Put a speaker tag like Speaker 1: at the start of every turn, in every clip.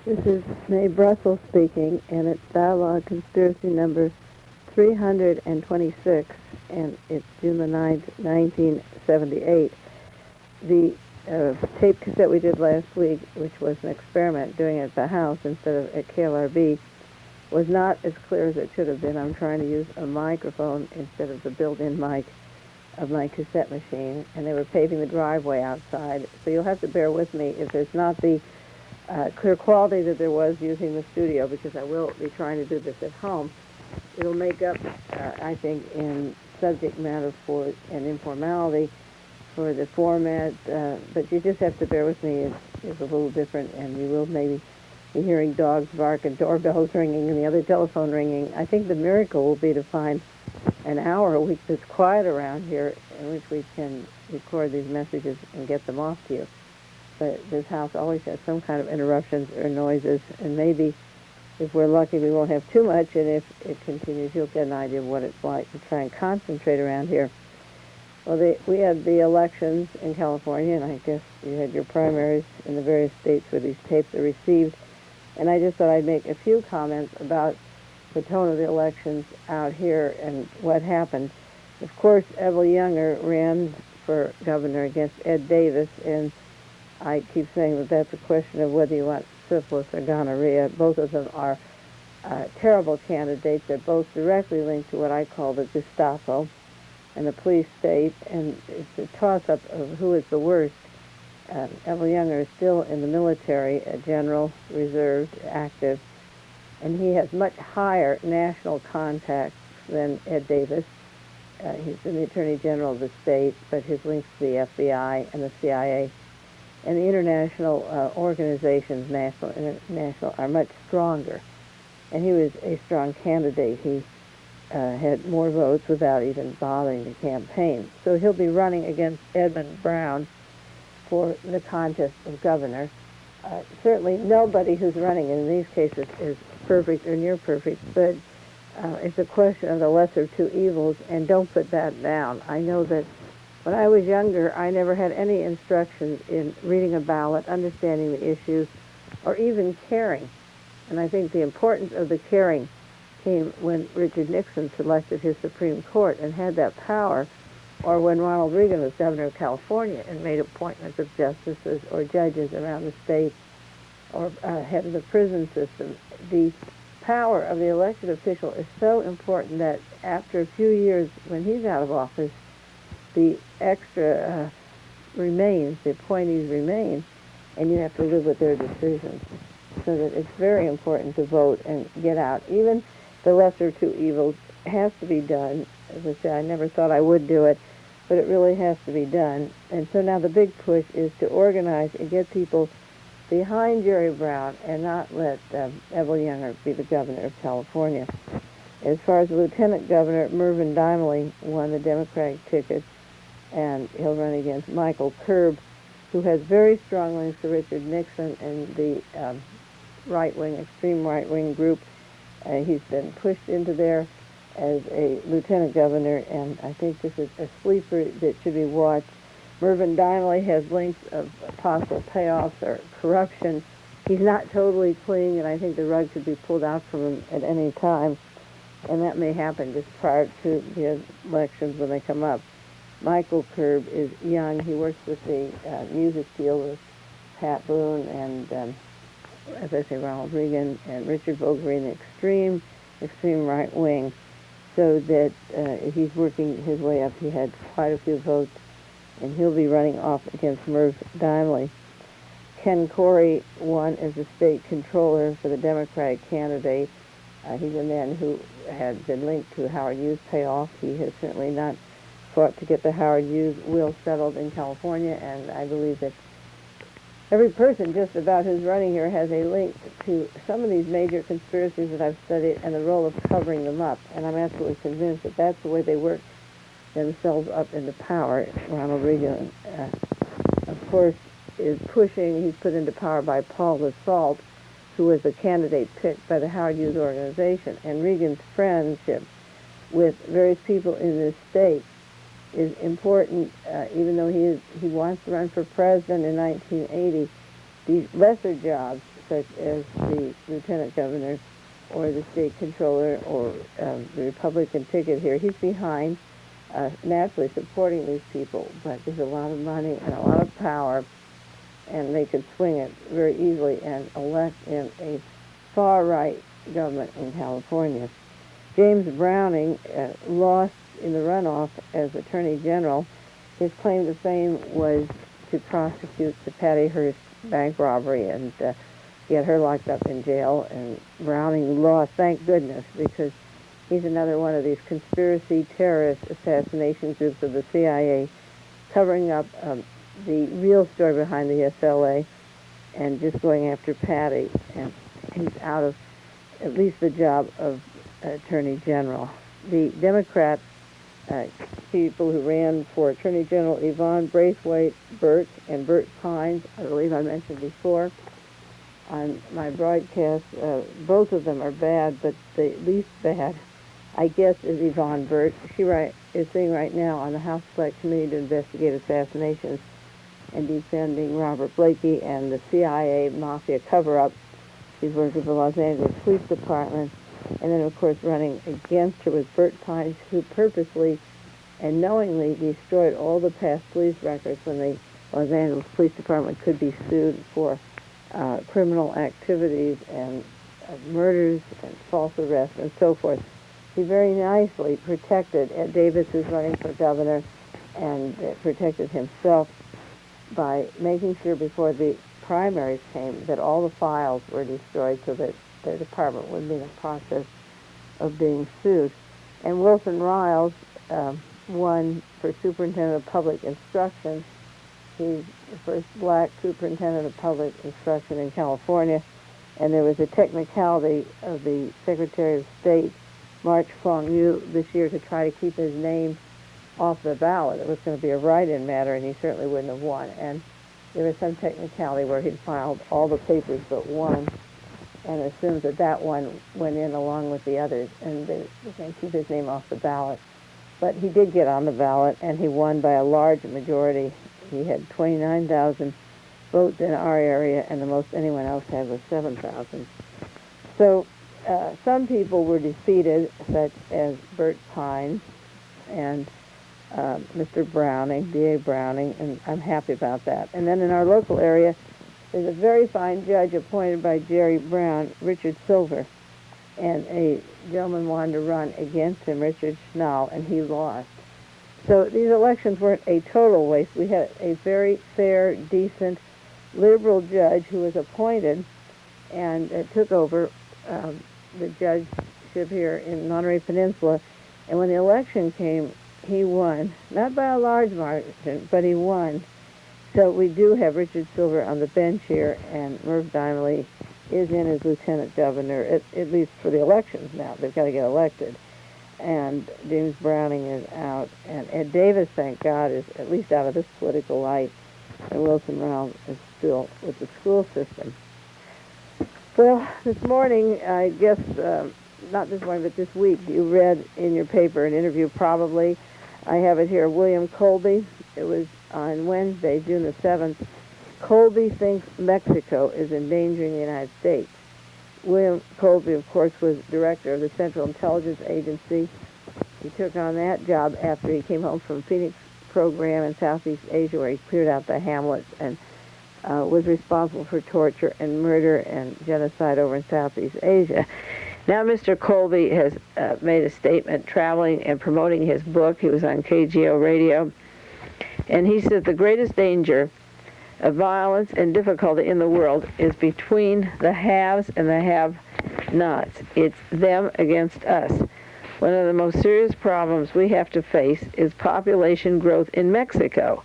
Speaker 1: This is Mae Brussell speaking, and it's Dialogue Conspiracy number 326, and it's June the 9th, 1978. The tape cassette we did last week, which was an experiment doing it at the house instead of at KLRB, was not as clear as it should have been. I'm trying to use a microphone instead of the built-in mic of my cassette machine, and they were paving the driveway outside, so you'll have to bear with me if there's not the clear quality that there was using the studio, because I will be trying to do this at home. It'll make up, I think, in subject matter for and informality for the format, but you just have to bear with me. It's a little different, and you will maybe be hearing dogs bark and doorbells ringing and the other telephone ringing. I think the miracle will be to find an hour a week that's quiet around here in which we can record these messages and get them off to you. But this house always has some kind of interruptions or noises, and maybe if we're lucky we won't have too much, and if it continues you'll get an idea of what it's like to try and concentrate around here. Well, we had the elections in California, and I guess you had your primaries in the various states where these tapes are received, and I just thought I'd make a few comments about the tone of the elections out here and what happened. Of course, Evel Younger ran for governor against Ed Davis, and I keep saying that that's a question of whether you want syphilis or gonorrhea. Both of them are terrible candidates. They're both directly linked to what I call the Gestapo and the police state, and it's a toss-up of who is the worst. Evel Younger is still in the military, a general, reserved, active, and he has much higher national contacts than Ed Davis. He's been the Attorney General of the state, but his links to the FBI and the CIA and the international organizations, national, international, are much stronger. And he was a strong candidate. He had more votes without even bothering to campaign. So he'll be running against Edmund Brown for the contest of governor. Certainly nobody who's running in these cases is perfect or near perfect, but it's a question of the lesser of two evils, and don't put that down. I know that when I was younger, I never had any instructions in reading a ballot, understanding the issues, or even caring. And I think the importance of the caring came when Richard Nixon selected his Supreme Court and had that power, or when Ronald Reagan was governor of California and made appointments of justices or judges around the state, or head of the prison system. The power of the elected official is so important that after a few years, when he's out of office, the extra remains, the appointees remain, and you have to live with their decisions. So that it's very important to vote and get out. Even the lesser two evils has to be done. As I say, I never thought I would do it, but it really has to be done. And so now the big push is to organize and get people behind Jerry Brown and not let Evel Younger be the governor of California. As far as the lieutenant governor, Mervyn Dymally won the Democratic ticket, and he'll run against Michael Curb, who has very strong links to Richard Nixon and the right-wing, extreme right-wing group. He's been pushed into there as a lieutenant governor, and I think this is a sleeper that should be watched. Mervyn Dymally has links of possible payoffs or corruption. He's not totally clean, and I think the rug should be pulled out from him at any time, and that may happen just prior to the elections when they come up. Michael Curb is young. He works with the music deal with Pat Boone and, as I say, Ronald Reagan and Richard Vogel in the extreme right wing, so that he's working his way up. He had quite a few votes, and he'll be running off against Merv Dymally. Ken Corey won as the state controller for the Democratic candidate. He's a man who had been linked to Howard Hughes' payoff. He has certainly not fought to get the Howard Hughes will settled in California, and I believe that every person just about who's running here has a link to some of these major conspiracies that I've studied and the role of covering them up, and I'm absolutely convinced that that's the way they work themselves up into power. Ronald Reagan, of course, is pushing, he's put into power by Paul LaSalle, who was the candidate picked by the Howard Hughes organization, and Reagan's friendship with various people in this state is important, even though he wants to run for president in 1980. These lesser jobs such as the lieutenant governor or the state controller or the Republican ticket here. He's behind, naturally supporting these people, but there's a lot of money and a lot of power, and they could swing it very easily and elect in a far-right government in California. James Browning lost in the runoff as Attorney General. His claim to fame was to prosecute the Patty Hearst bank robbery and get her locked up in jail, and Browning lost, thank goodness, because he's another one of these conspiracy terrorist assassination groups of the CIA covering up the real story behind the SLA and just going after Patty, and he's out of at least the job of Attorney General. The Democrat people who ran for Attorney General, Yvonne Braithwaite Burt and Burt Pines, I believe I mentioned before on my broadcast, both of them are bad, but the least bad, I guess, is Yvonne Burt. She is sitting right now on the House Select Committee to investigate assassinations and defending Robert Blakey and the CIA mafia cover-up. She's worked with the Los Angeles Police Department. And then, of course, running against her was Burt Pines, who purposely and knowingly destroyed all the past police records when the Los Angeles Police Department could be sued for criminal activities and murders and false arrests and so forth. He very nicely protected Ed Davis, who's running for governor, and protected himself by making sure before the primaries came that all the files were destroyed so that the department would be in the process of being sued. And Wilson Riles won for superintendent of public instruction. He's the first black superintendent of public instruction in California. And there was a technicality of the Secretary of State, March Fong Yu, this year to try to keep his name off the ballot. It was going to be a write-in matter, and he certainly wouldn't have won. And there was some technicality where he'd filed all the papers but one, and assumes that that one went in along with the others, and they were going to keep his name off the ballot. But he did get on the ballot, and he won by a large majority. He had 29,000 votes in our area, and the most anyone else had was 7,000. So some people were defeated, such as Burt Pines and Mr. Browning, D.A. Browning, and I'm happy about that. And then in our local area, there's a very fine judge appointed by Jerry Brown, Richard Silver, and a gentleman wanted to run against him, Richard Schnall, and he lost. So these elections weren't a total waste. We had a very fair, decent, liberal judge who was appointed and took over the judgeship here in Monterey Peninsula. And when the election came, he won, not by a large margin, but he won. So we do have Richard Silver on the bench here, and Merv Donnelly is in as lieutenant governor, at least for the elections now. They've got to get elected. And James Browning is out. And Ed Davis, thank God, is at least out of this political light. And Wilson Riles is still with the school system. Well, this morning, I guess, not this morning, but this week, you read in your paper an interview probably. I have it here, William Colby. It was on Wednesday, June the 7th. Colby thinks Mexico is endangering the United States. William Colby, of course, was director of the Central Intelligence Agency. He took on that job after he came home from Phoenix program in Southeast Asia, where he cleared out the hamlets and was responsible for torture and murder and genocide over in Southeast Asia. Now Mr. Colby has made a statement traveling and promoting his book. He was on KGO radio. And he said the greatest danger of violence and difficulty in the world is between the haves and the have-nots. It's them against us. One of the most serious problems we have to face is population growth in Mexico.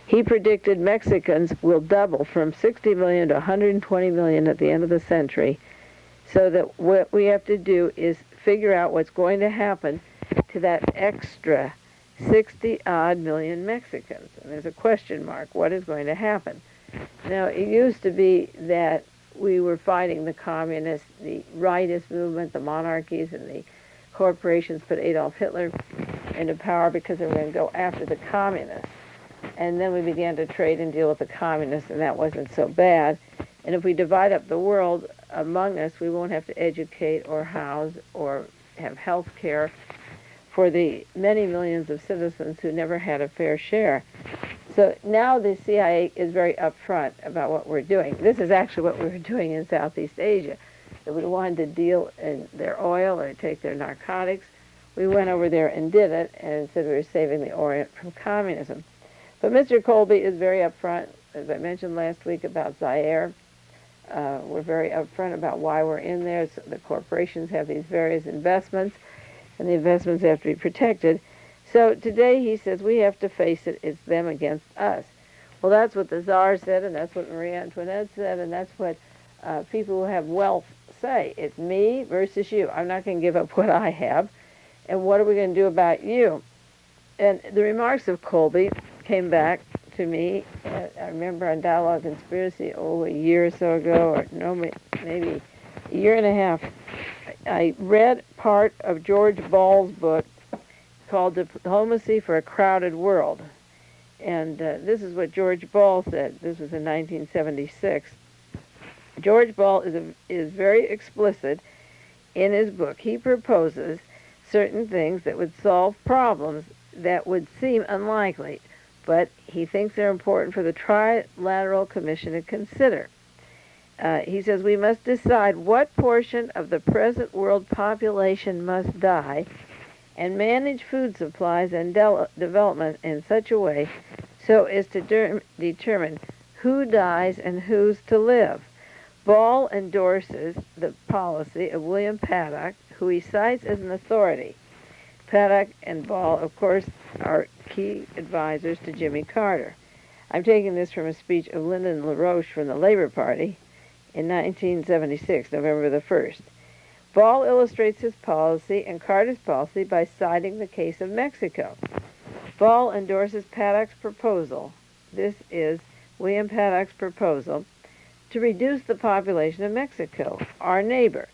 Speaker 1: He predicted Mexicans will double from 60 million to 120 million at the end of the century, so that what we have to do is figure out what's going to happen to that extra 60-odd million Mexicans. And there's a question mark. What is going to happen? Now, it used to be that we were fighting the communists, the rightist movement, the monarchies, and the corporations put Adolf Hitler into power because they were going to go after the communists. And then we began to trade and deal with the communists, and that wasn't so bad. And if we divide up the world among us, we won't have to educate or house or have health care for the many millions of citizens who never had a fair share. So now the CIA is very upfront about what we're doing. This is actually what we were doing in Southeast Asia. If we wanted to deal in their oil or take their narcotics, we went over there and did it, and said we were saving the Orient from communism. But Mr. Colby is very upfront, as I mentioned last week, about Zaire. We're very upfront about why we're in there. So the corporations have these various investments, and the investments have to be protected. So today he says we have to face it. It's them against us. Well, that's what the Tsar said, and that's what Marie Antoinette said, and that's what people who have wealth say. It's me versus you. I'm not going to give up what I have. And what are we going to do about you? And the remarks of Colby came back to me. I remember on Dialogue Conspiracy, a year or so ago, or no, maybe a year and a half, I read part of George Ball's book called Diplomacy for a Crowded World. And this is what George Ball said. This was in 1976. George Ball is very explicit in his book. He proposes certain things that would solve problems that would seem unlikely, but he thinks they're important for the Trilateral Commission to consider. He says we must decide what portion of the present world population must die and manage food supplies and development in such a way so as to determine who dies and who's to live. Ball endorses the policy of William Paddock, who he cites as an authority. Paddock and Ball, of course, are key advisors to Jimmy Carter. I'm taking this from a speech of Lyndon LaRoche from the Labor Party in 1976, November the 1st. Ball illustrates his policy and Carter's policy by citing the case of Mexico. Ball endorses Paddock's proposal. This is William Paddock's proposal to reduce the population of Mexico, our neighbor,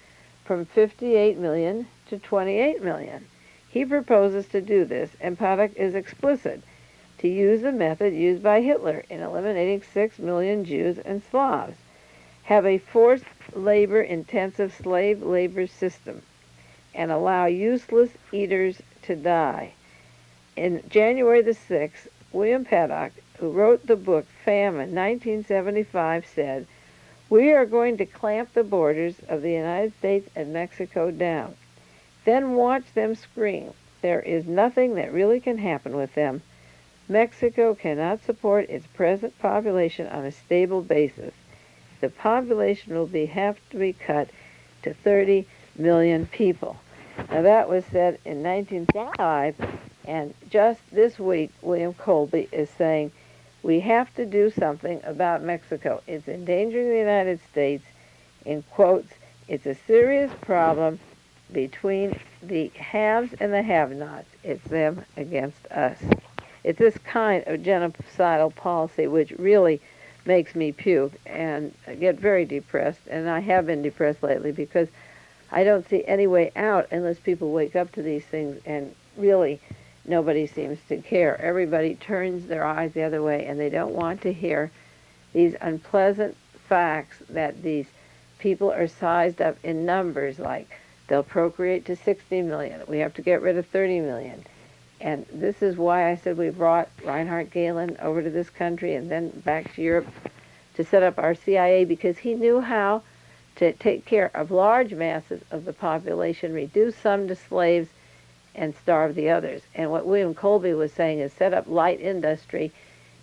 Speaker 1: from 58 million to 28 million. He proposes to do this, and Paddock is explicit, to use the method used by Hitler in eliminating 6 million Jews and Slavs. Have a forced labor-intensive slave labor system and allow useless eaters to die. In January the 6th, William Paddock, who wrote the book Famine, 1975, said, "We are going to clamp the borders of the United States and Mexico down. Then watch them scream. There is nothing that really can happen with them. Mexico cannot support its present population on a stable basis. The population will have to be cut to 30 million people." Now that was said in 1975, and just this week, William Colby is saying, we have to do something about Mexico. It's endangering the United States. In quotes, it's a serious problem between the haves and the have-nots. It's them against us. It's this kind of genocidal policy which really makes me puke and get very depressed, and I have been depressed lately because I don't see any way out unless people wake up to these things, and really nobody seems to care. Everybody turns their eyes the other way, and they don't want to hear these unpleasant facts that these people are sized up in numbers, like they'll procreate to 60 million. We have to get rid of 30 million. And this is why I said we brought Reinhard Gehlen over to this country and then back to Europe to set up our CIA, because he knew how to take care of large masses of the population, reduce some to slaves, and starve the others. And what William Colby was saying is set up light industry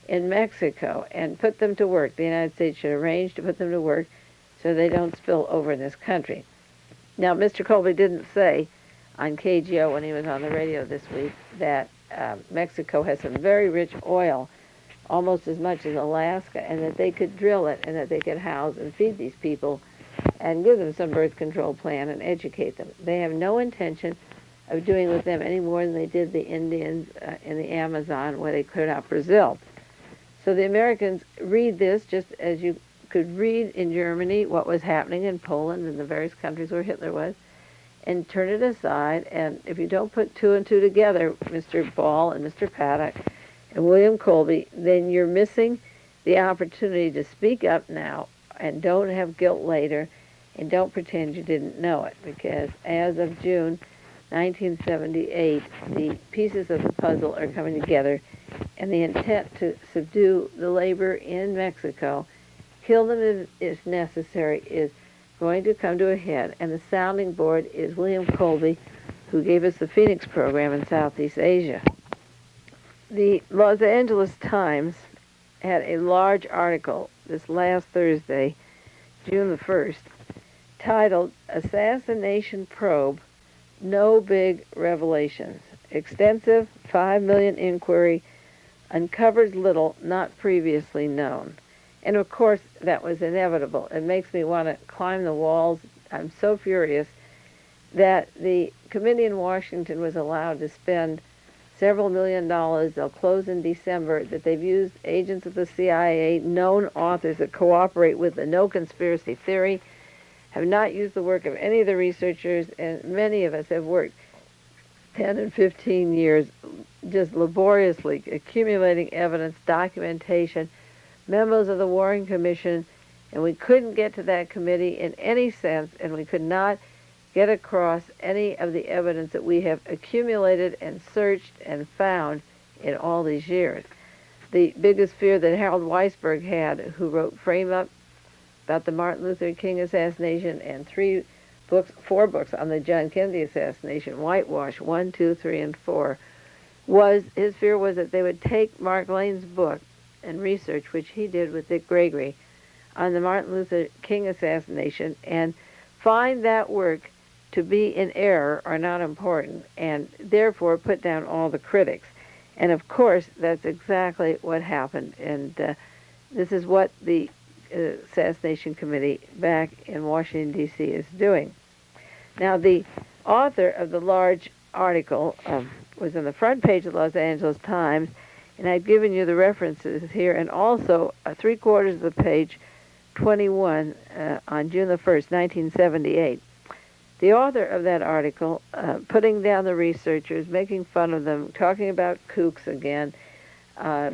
Speaker 1: in Mexico and put them to work. The United States should arrange to put them to work so they don't spill over in this country. Now, Mr. Colby didn't say on KGO when he was on the radio this week that Mexico has some very rich oil, almost as much as Alaska, and that they could drill it and that they could house and feed these people and give them some birth control plan and educate them. They have no intention of doing with them any more than they did the Indians in the Amazon, where they cleared out Brazil. So the Americans read this just as you could read in Germany what was happening in Poland and the various countries where Hitler was, and turn it aside. And if you don't put two and two together, Mr. Ball and Mr. Paddock and William Colby, then you're missing the opportunity to speak up now and don't have guilt later, and don't pretend you didn't know it, because as of June 1978, the pieces of the puzzle are coming together, and the intent to subdue the labor in Mexico, kill them if necessary, is going to come to a head, and the sounding board is William Colby, who gave us the Phoenix program in Southeast Asia. The Los Angeles Times had a large article this last Thursday, June the 1st, titled Assassination Probe, No Big Revelations. Extensive 5 million inquiry uncovers little not previously known. And of course, that was inevitable. It makes me want to climb the walls. I'm so furious that the committee in Washington was allowed to spend several $1 million. They'll close in December, that they've used agents of the CIA, known authors that cooperate with the no conspiracy theory, have not used the work of any of the researchers, and many of us have worked 10 and 15 years just laboriously accumulating evidence, documentation, memos of the Warren Commission, and we couldn't get to that committee in any sense, and we could not get across any of the evidence that we have accumulated and searched and found in all these years. The biggest fear that Harold Weisberg had, who wrote Frame Up about the Martin Luther King assassination and 4 books on the John Kennedy assassination, Whitewash 1, 2, 3, and 4, his fear was that they would take Mark Lane's book and research, which he did with Dick Gregory, on the Martin Luther King assassination, and find that work to be in error or not important, and therefore put down all the critics. And of course, that's exactly what happened, and this is what the Assassination Committee back in Washington, D.C. is doing. Now, the author of the large article was on the front page of the Los Angeles Times, and I've given you the references here, and also 3/4 of the page 21 on June the 1st, 1978. The author of that article, putting down the researchers, making fun of them, talking about kooks again,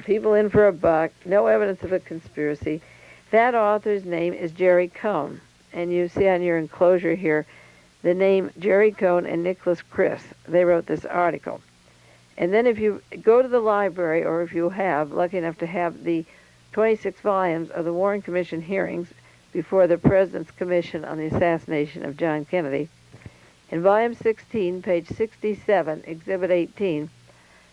Speaker 1: people in for a buck, no evidence of a conspiracy. That author's name is Jerry Cohn, and you see on your enclosure here the name Jerry Cohn and Nicholas Chris. They wrote this article. And then if you go to the library, or if you have, lucky enough to have the 26 volumes of the Warren Commission hearings before the President's Commission on the Assassination of John Kennedy, in volume 16, page 67, exhibit 18,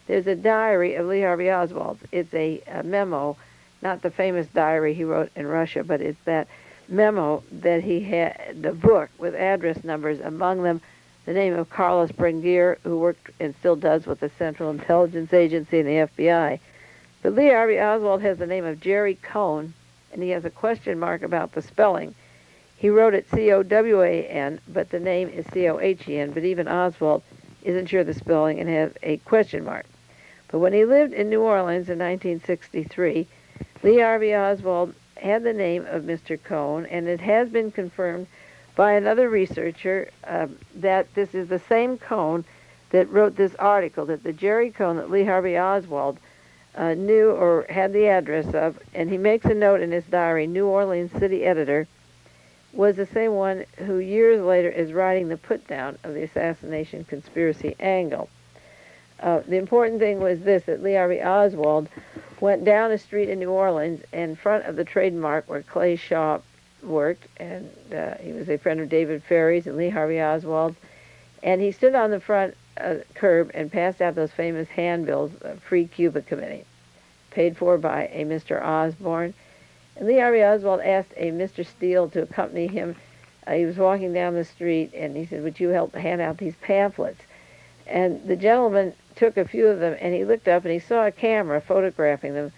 Speaker 1: there's a diary of Lee Harvey Oswald's. It's a memo, not the famous diary he wrote in Russia, but it's that memo that he had, the book with address numbers, among them the name of Carlos Brenguier, who worked and still does with the Central Intelligence Agency and the FBI. But Lee Harvey Oswald has the name of Jerry Cohn, and he has a question mark about the spelling. He wrote it C-O-W-A-N, but the name is C-O-H-E-N, but even Oswald isn't sure of the spelling and has a question mark. But when he lived in New Orleans in 1963, Lee Harvey Oswald had the name of Mr. Cohn, and it has been confirmed by another researcher that this is the same Cohn that wrote this article, that the Jerry Cohn that Lee Harvey Oswald knew or had the address of, and he makes a note in his diary, New Orleans city editor, was the same one who years later is writing the put-down of the assassination conspiracy angle. The important thing was this, that Lee Harvey Oswald went down a street in New Orleans in front of the trademark where Clay Shaw worked, and he was a friend of David Ferry's and Lee Harvey Oswald's, and he stood on the front curb and passed out those famous handbills, Free Cuba Committee, paid for by a Mr. Osborne. And Lee Harvey Oswald asked a Mr. Steele to accompany him. He was walking down the street, and he said, would you help hand out these pamphlets? And the gentleman took a few of them, and he looked up, and he saw a camera photographing them.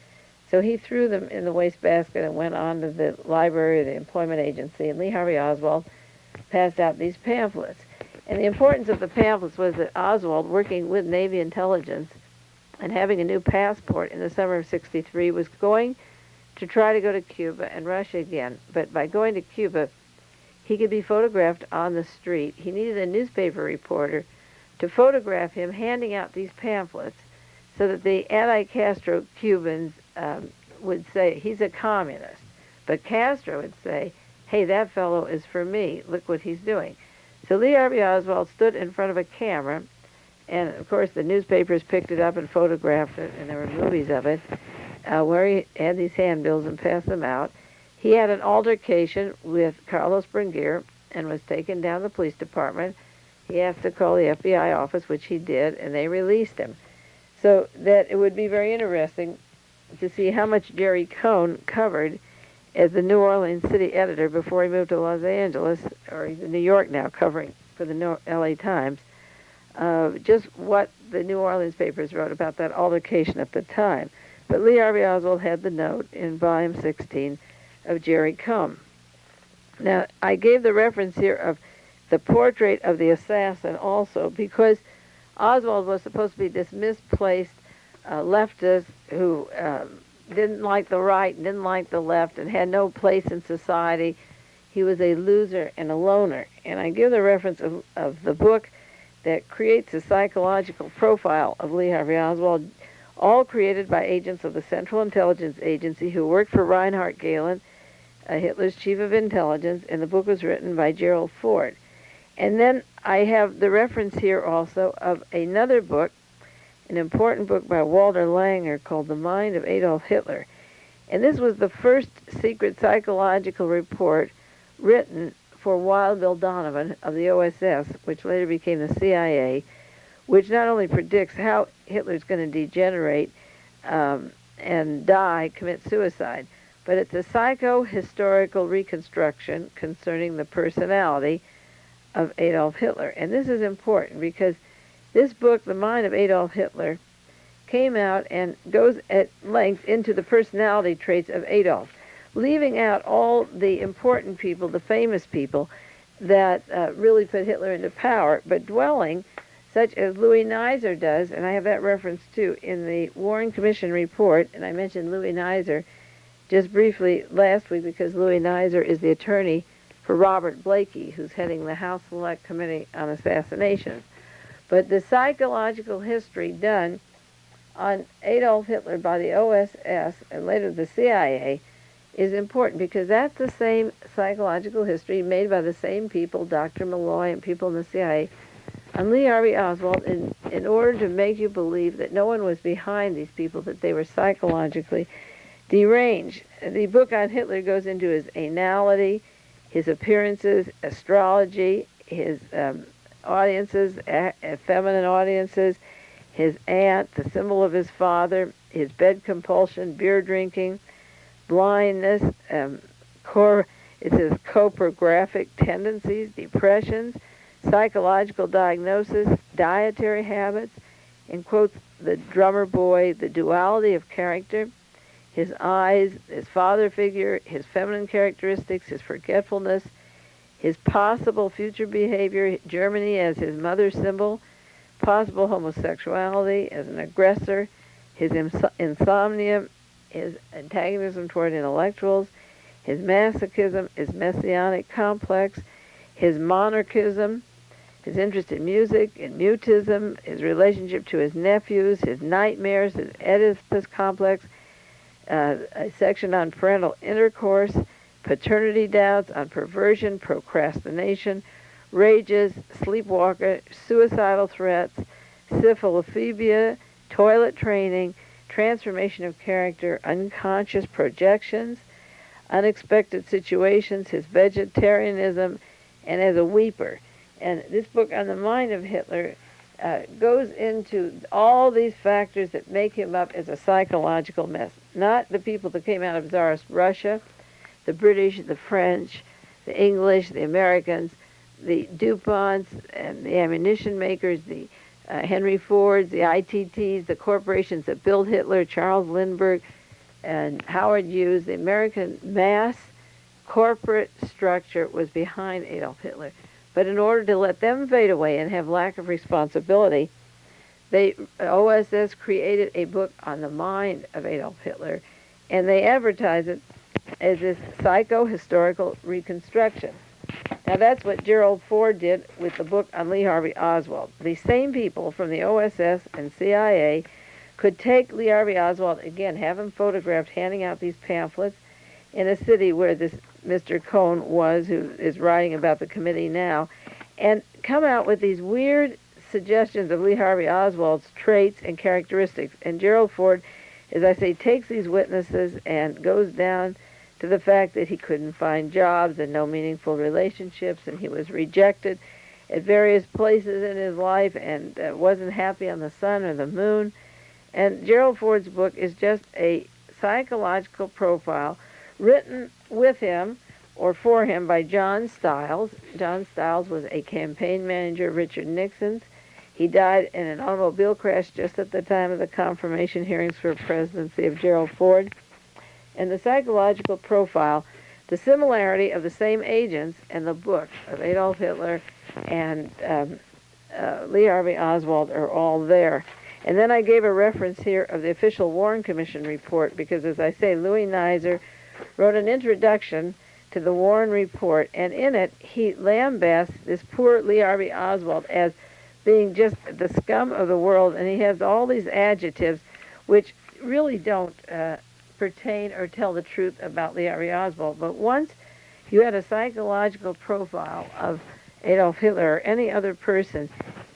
Speaker 1: So he threw them in the wastebasket and went on to the library of the employment agency, and Lee Harvey Oswald passed out these pamphlets. And the importance of the pamphlets was that Oswald, working with Navy intelligence and having a new passport in the summer of '63, was going to try to go to Cuba and Russia again. But by going to Cuba, he could be photographed on the street. He needed a newspaper reporter to photograph him handing out these pamphlets so that the anti-Castro Cubans would say he's a communist. But Castro would say, hey, that fellow is for me. Look what he's doing. So Lee Harvey Oswald stood in front of a camera, and of course the newspapers picked it up and photographed it, and there were movies of it, where he had these handbills and passed them out. He had an altercation with Carlos Bringuier and was taken down to the police department. He asked to call the FBI office, which he did, and they released him. So that it would be very interesting to see how much Jerry Cohn covered as the New Orleans city editor before he moved to Los Angeles, or he's in New York now covering for the LA Times, just what the New Orleans papers wrote about that altercation at the time. But Lee Harvey Oswald had the note in volume 16 of Jerry Cohn. Now, I gave the reference here of the portrait of the assassin also because Oswald was supposed to be this misplaced leftist who didn't like the right and didn't like the left and had no place in society. He was a loser and a loner. And I give the reference of the book that creates a psychological profile of Lee Harvey Oswald, all created by agents of the Central Intelligence Agency who worked for Reinhard Gehlen, Hitler's chief of intelligence, and the book was written by Gerald Ford. And then I have the reference here also of another book, an important book by Walter Langer called The Mind of Adolf Hitler. And this was the first secret psychological report written for Wild Bill Donovan of the OSS, which later became the CIA, which not only predicts how Hitler's going to degenerate and die, commit suicide, but it's a psycho-historical reconstruction concerning the personality of Adolf Hitler. And this is important because this book, The Mind of Adolf Hitler, came out and goes at length into the personality traits of Adolf, leaving out all the important people, the famous people, that really put Hitler into power, but dwelling, such as Louis Nizer does, and I have that reference too, in the Warren Commission report, and I mentioned Louis Nizer just briefly last week because Louis Nizer is the attorney for Robert Blakey, who's heading the House Select Committee on Assassinations. But the psychological history done on Adolf Hitler by the OSS and later the CIA is important because that's the same psychological history made by the same people, Dr. Malloy and people in the CIA, on Lee Harvey Oswald in order to make you believe that no one was behind these people, that they were psychologically deranged. The book on Hitler goes into his anality, his appearances, astrology, his audiences, feminine audiences, his aunt, the symbol of his father, his bed compulsion, beer drinking, blindness, it says coprographic tendencies, depressions, psychological diagnosis, dietary habits, and quotes the drummer boy, the duality of character, his eyes, his father figure, his feminine characteristics, his forgetfulness, his possible future behavior, Germany as his mother symbol, possible homosexuality as an aggressor, his insomnia, his antagonism toward intellectuals, his masochism, his messianic complex, his monarchism, his interest in music, in mutism, his relationship to his nephews, his nightmares, his Oedipus complex, a section on parental intercourse, paternity doubts, on perversion, procrastination, rages, sleepwalker, suicidal threats, syphilophobia, toilet training, transformation of character, unconscious projections, unexpected situations, his vegetarianism, and as a weeper. And this book on the mind of Hitler goes into all these factors that make him up as a psychological mess. Not the people that came out of Tsarist Russia, the British, the French, the English, the Americans, the DuPonts, and the ammunition makers, the Henry Fords, the ITTs, the corporations that built Hitler, Charles Lindbergh, and Howard Hughes. The American mass corporate structure was behind Adolf Hitler. But in order to let them fade away and have lack of responsibility, OSS created a book on the mind of Adolf Hitler, and they advertise it as this psycho-historical reconstruction. Now that's what Gerald Ford did with the book on Lee Harvey Oswald. The same people from the OSS and CIA could take Lee Harvey Oswald, again, have him photographed handing out these pamphlets, in a city where this Mr. Cohn was, who is writing about the committee now, and come out with these weird suggestions of Lee Harvey Oswald's traits and characteristics. And Gerald Ford, as I say, takes these witnesses and goes down to the fact that he couldn't find jobs and no meaningful relationships, and he was rejected at various places in his life and wasn't happy on the sun or the moon. And Gerald Ford's book is just a psychological profile written with him or for him by John Stiles. John Stiles was a campaign manager of Richard Nixon's. He died in an automobile crash just at the time of the confirmation hearings for presidency of Gerald Ford. And the psychological profile, the similarity of the same agents and the book of Adolf Hitler and Lee Harvey Oswald are all there. And then I gave a reference here of the official Warren Commission report because, as I say, Louis Nizer wrote an introduction to the Warren report, and in it he lambasts this poor Lee Harvey Oswald as being just the scum of the world, and he has all these adjectives which really don't pertain or tell the truth about Lee Harvey Oswald. But once you had a psychological profile of Adolf Hitler or any other person,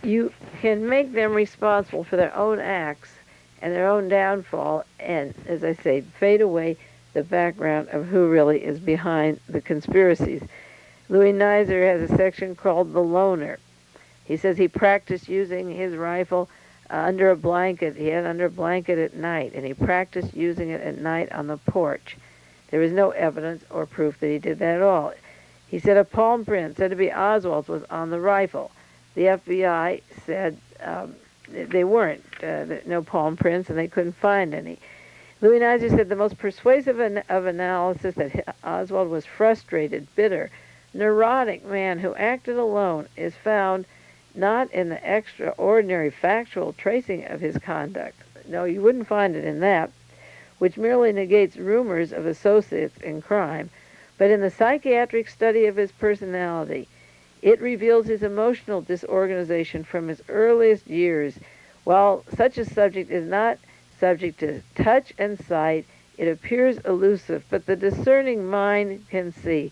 Speaker 1: you can make them responsible for their own acts and their own downfall, and, as I say, fade away the background of who really is behind the conspiracies. Louis Nizer has a section called The Loner. He says he practiced using his rifle under a blanket. He had it under a blanket at night, and he practiced using it at night on the porch. There is no evidence or proof that he did that at all. He said a palm print said to be Oswald's was on the rifle. The FBI said they weren't, no palm prints, and they couldn't find any. Louis Nizer said the most persuasive of analysis that Oswald was frustrated, bitter, neurotic man who acted alone is found not in the extraordinary factual tracing of his conduct. No, you wouldn't find it in that, which merely negates rumors of associates in crime, but in the psychiatric study of his personality. It reveals his emotional disorganization from his earliest years. While such a subject is not subject to touch and sight, it appears elusive, but the discerning mind can see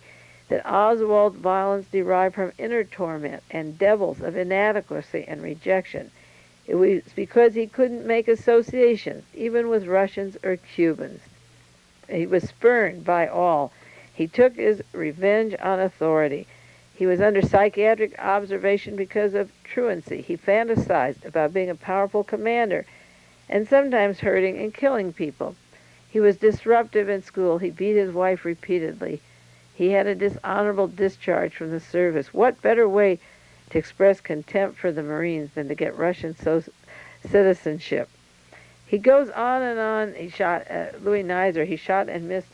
Speaker 1: that Oswald's violence derived from inner torment and devils of inadequacy and rejection. It was because he couldn't make associations, even with Russians or Cubans. He was spurned by all. He took his revenge on authority. He was under psychiatric observation because of truancy. He fantasized about being a powerful commander and sometimes hurting and killing people. He was disruptive in school. He beat his wife repeatedly. He had a dishonorable discharge from the service. What better way to express contempt for the Marines than to get Russian citizenship? He goes on and on. He shot Louis Nizer. He shot and missed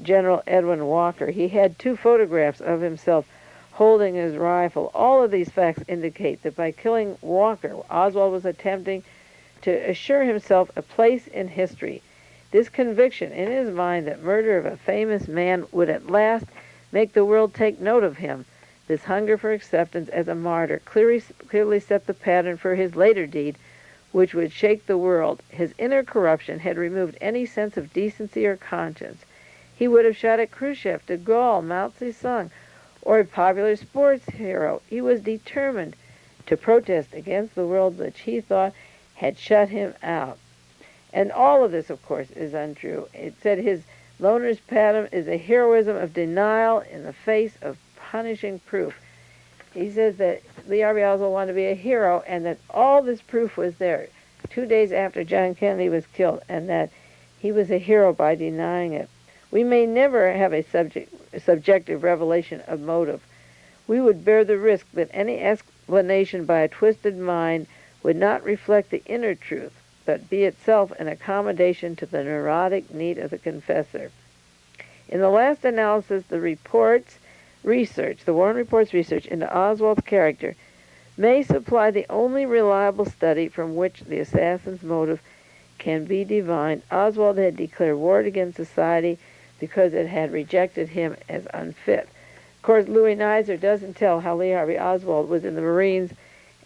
Speaker 1: General Edwin Walker. He had 2 photographs of himself holding his rifle. All of these facts indicate that by killing Walker, Oswald was attempting to assure himself a place in history. This conviction in his mind that murder of a famous man would at last make the world take note of him, this hunger for acceptance as a martyr, clearly set the pattern for his later deed, which would shake the world. His inner corruption had removed any sense of decency or conscience. He would have shot at Khrushchev, de Gaulle, Mao Zedong, or a popular sports hero. He was determined to protest against the world which he thought had shut him out. And all of this, of course, is untrue. It said his loner's pattern is a heroism of denial in the face of punishing proof. He says that Lee Harvey Oswald wanted to be a hero and that all this proof was there 2 days after John Kennedy was killed and that he was a hero by denying it. We may never have a subjective revelation of motive. We would bear the risk that any explanation by a twisted mind would not reflect the inner truth, but be itself an accommodation to the neurotic need of the confessor. In the last analysis, the Warren Report's research into Oswald's character may supply the only reliable study from which the assassin's motive can be divined. Oswald had declared war against society because it had rejected him as unfit. Of course, Louis Nizer doesn't tell how Lee Harvey Oswald was in the Marines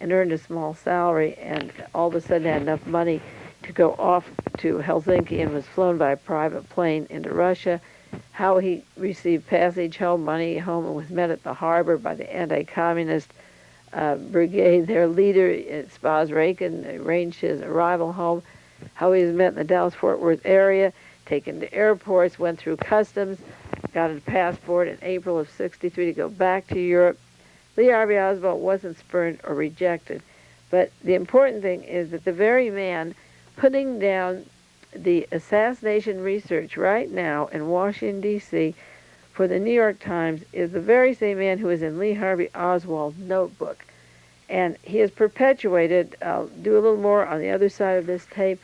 Speaker 1: and earned a small salary and all of a sudden had enough money to go off to Helsinki and was flown by a private plane into Russia, how he received passage home, money home, and was met at the harbor by the anti-communist brigade. Their leader, Spaz Rakin, arranged his arrival home, how he was met in the Dallas-Fort Worth area, taken to airports, went through customs, got a passport in April of '63 to go back to Europe. Lee Harvey Oswald wasn't spurned or rejected. But the important thing is that the very man putting down the assassination research right now in Washington, D.C. for the New York Times is the very same man who is in Lee Harvey Oswald's notebook. And he has perpetuated, I'll do a little more on the other side of this tape,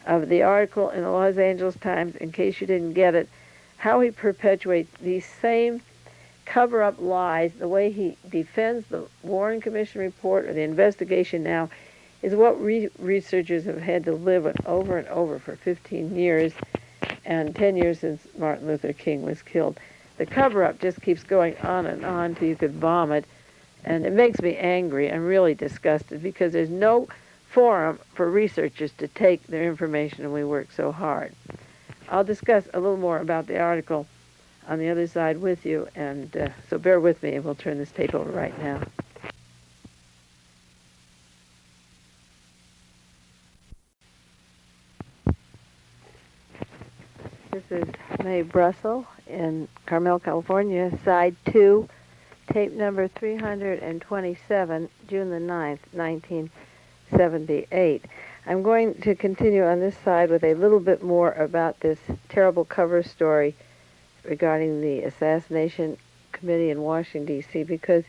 Speaker 1: of the article in the Los Angeles Times, in case you didn't get it, how he perpetuates these same cover-up lies. The way he defends the Warren Commission report or the investigation now is what researchers have had to live with over and over for 15 years and 10 years since Martin Luther King was killed. The cover-up just keeps going on until you could vomit, and it makes me angry. I'm really disgusted because there's no forum for researchers to take their information, and we work so hard. I'll discuss a little more about the article on the other side with you, and so bear with me, and we'll turn this tape over right now. This is Mae Brussell in Carmel, California, side 2, tape number 327, June the 9th, 1978. I'm going to continue on this side with a little bit more about this terrible cover story regarding the Assassination Committee in Washington, D.C., because,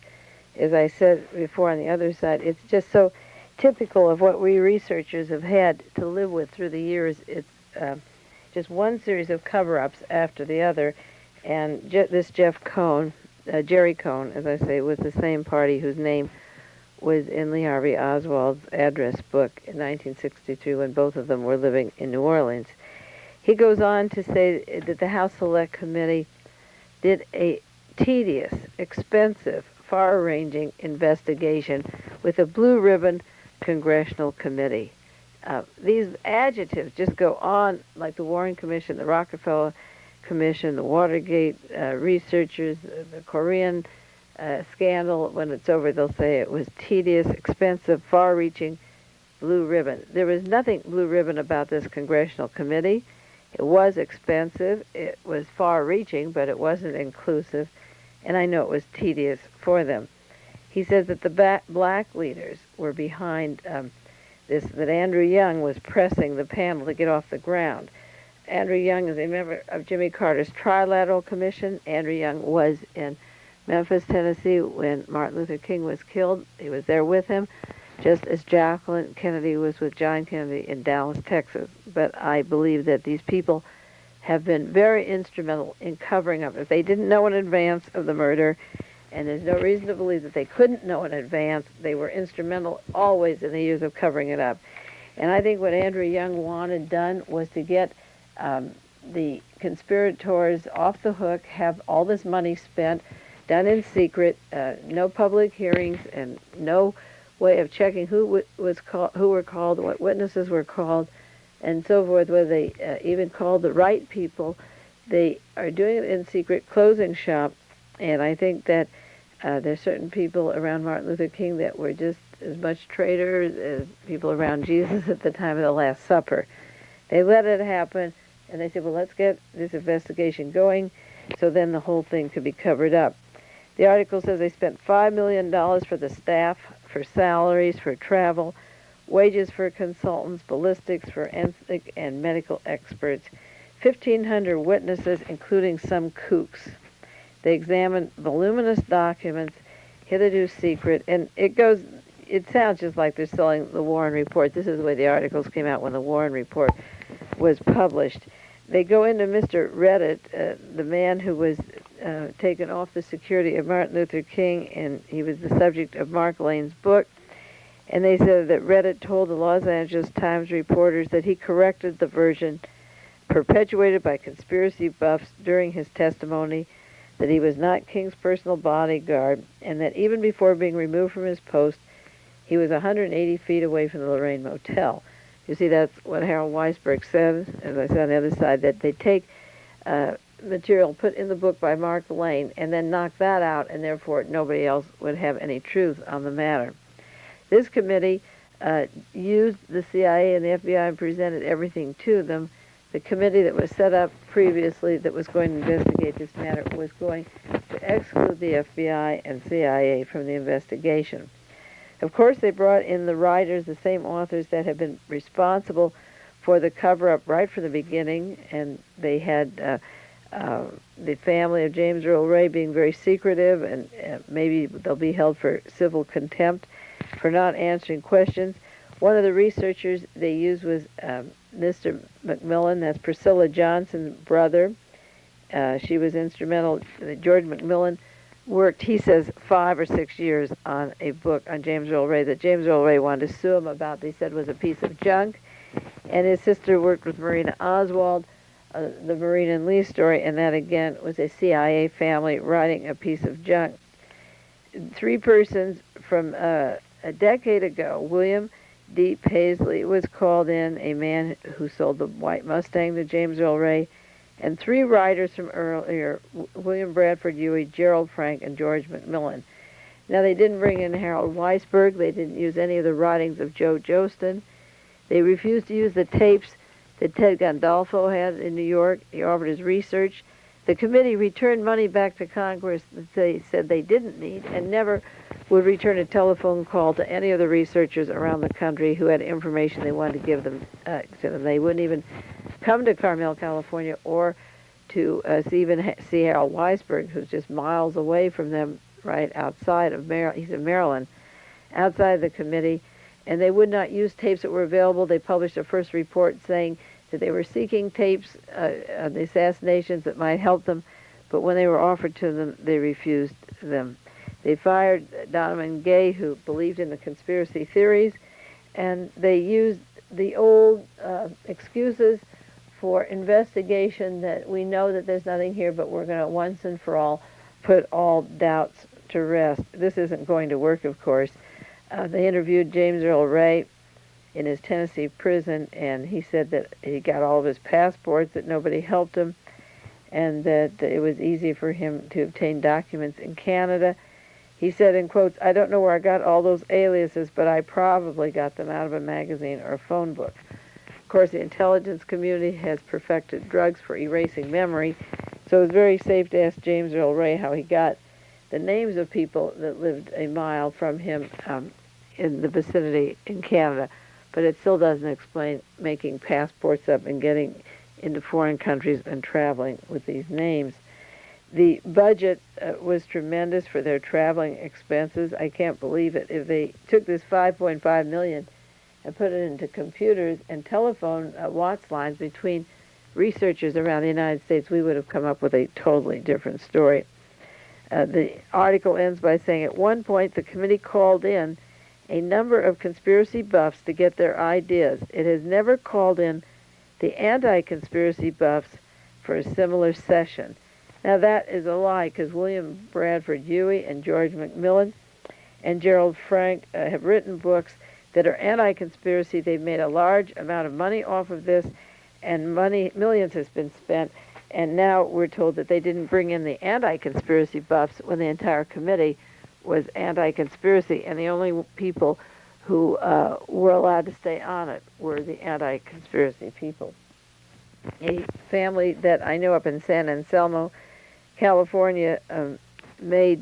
Speaker 1: as I said before on the other side, it's just so typical of what we researchers have had to live with through the years. It's just one series of cover-ups after the other, and this Jeff Cohn, Jerry Cohn, as I say, was the same party whose name was in Lee Harvey Oswald's address book in 1963 when both of them were living in New Orleans. He goes on to say that the House Select Committee did a tedious, expensive, far-ranging investigation with a blue ribbon congressional committee. These adjectives just go on, like the Warren Commission, the Rockefeller Commission, the Watergate researchers, the Korean scandal. When it's over, they'll say it was tedious, expensive, far-reaching, blue ribbon. There was nothing blue ribbon about this congressional committee. It was expensive, it was far-reaching, but it wasn't inclusive, and I know it was tedious for them. He says that the black leaders were behind this, that Andrew Young was pressing the panel to get off the ground. Andrew Young is a member of Jimmy Carter's Trilateral Commission. Andrew Young was in Memphis, Tennessee when Martin Luther King was killed. He was there with him, just as Jacqueline Kennedy was with John Kennedy in Dallas, Texas. But I believe that these people have been very instrumental in covering up. If they didn't know in advance of the murder, and there's no reason to believe that they couldn't know in advance, they were instrumental always in the years of covering it up. And I think what Andrew Young wanted done was to get the conspirators off the hook, have all this money spent, done in secret, no public hearings, and no way of checking who were called, what witnesses were called, and so forth, whether they even called the right people. They are doing it in secret, closing shop, and I think that there's certain people around Martin Luther King that were just as much traitors as people around Jesus at the time of the Last Supper. They let it happen, and they said, well, let's get this investigation going, so then the whole thing could be covered up. The article says they spent $5 million for the staff, for salaries, for travel, wages for consultants, ballistics, forensic, and medical experts, 1,500 witnesses, including some kooks. They examined voluminous documents, hitherto secret, and it sounds just like they're selling the Warren Report. This is the way the articles came out when the Warren Report was published. They go into Mr. Reddit, the man who was taken off the security of Martin Luther King, and he was the subject of Mark Lane's book. And they said that Reddit told the Los Angeles Times reporters that he corrected the version perpetuated by conspiracy buffs during his testimony, that he was not King's personal bodyguard, and that even before being removed from his post, he was 180 feet away from the Lorraine Motel. You see, that's what Harold Weisberg said, as I said on the other side, that they take material put in the book by Mark Lane and then knock that out, and therefore nobody else would have any truth on the matter. This committee used the CIA and the FBI and presented everything to them. The committee that was set up previously that was going to investigate this matter was going to exclude the FBI and CIA from the investigation. Of course, they brought in the writers, the same authors that had been responsible for the cover-up right from the beginning, and they had the family of James Earl Ray being very secretive, and maybe they'll be held for civil contempt for not answering questions. One of the researchers they used was Mr. McMillan, that's Priscilla Johnson's brother. She was instrumental. George McMillan worked, he says, 5 or 6 years on a book on James Earl Ray that James Earl Ray wanted to sue him about, they said was a piece of junk. And his sister worked with Marina Oswald, the Marina and Lee story, and that again was a CIA family writing a piece of junk. 3 persons from a decade ago, William D. Paisley was called in, a man who sold the white Mustang to James Earl Ray, and 3 writers from earlier, William Bradford Huey, Gerald Frank, and George McMillan. Now, they didn't bring in Harold Weisberg. They didn't use any of the writings of Joe Jostin. They refused to use the tapes that Ted Gandolfo had in New York. He offered his research. The committee returned money back to Congress that they said they didn't need, and never would return a telephone call to any of the researchers around the country who had information they wanted to give them to them. They wouldn't even come to Carmel, California, or to see Harold Weisberg, who's just miles away from them, right outside of Maryland. He's in Maryland, outside the committee, and they would not use tapes that were available. They published a first report saying that they were seeking tapes of the assassinations that might help them, but when they were offered to them, they refused them. They fired Donovan Gay, who believed in the conspiracy theories, and they used the old excuses for investigation that we know that there's nothing here, but we're going to once and for all put all doubts to rest. This isn't going to work, of course. They interviewed James Earl Ray in his Tennessee prison, and he said that he got all of his passports, that nobody helped him, and that it was easy for him to obtain documents in Canada. He said, in quotes, "I don't know where I got all those aliases, but I probably got them out of a magazine or a phone book." Of course, the intelligence community has perfected drugs for erasing memory, so it was very safe to ask James Earl Ray how he got the names of people that lived a mile from him in the vicinity in Canada. But it still doesn't explain making passports up and getting into foreign countries and traveling with these names. The budget was tremendous for their traveling expenses. I can't believe it. If they took this $5.5 million and put it into computers and telephone Watts lines between researchers around the United States, we would have come up with a totally different story. The article ends by saying, at one point, the committee called in a number of conspiracy buffs to get their ideas. It has never called in the anti-conspiracy buffs for a similar session. Now, that is a lie, because William Bradford Huey and George McMillan and Gerald Frank have written books that are anti-conspiracy. They've made a large amount of money off of this, and millions has been spent, and now we're told that they didn't bring in the anti-conspiracy buffs when the entire committee was anti-conspiracy, and the only people who were allowed to stay on it were the anti-conspiracy people. A family that I know up in San Anselmo, California, made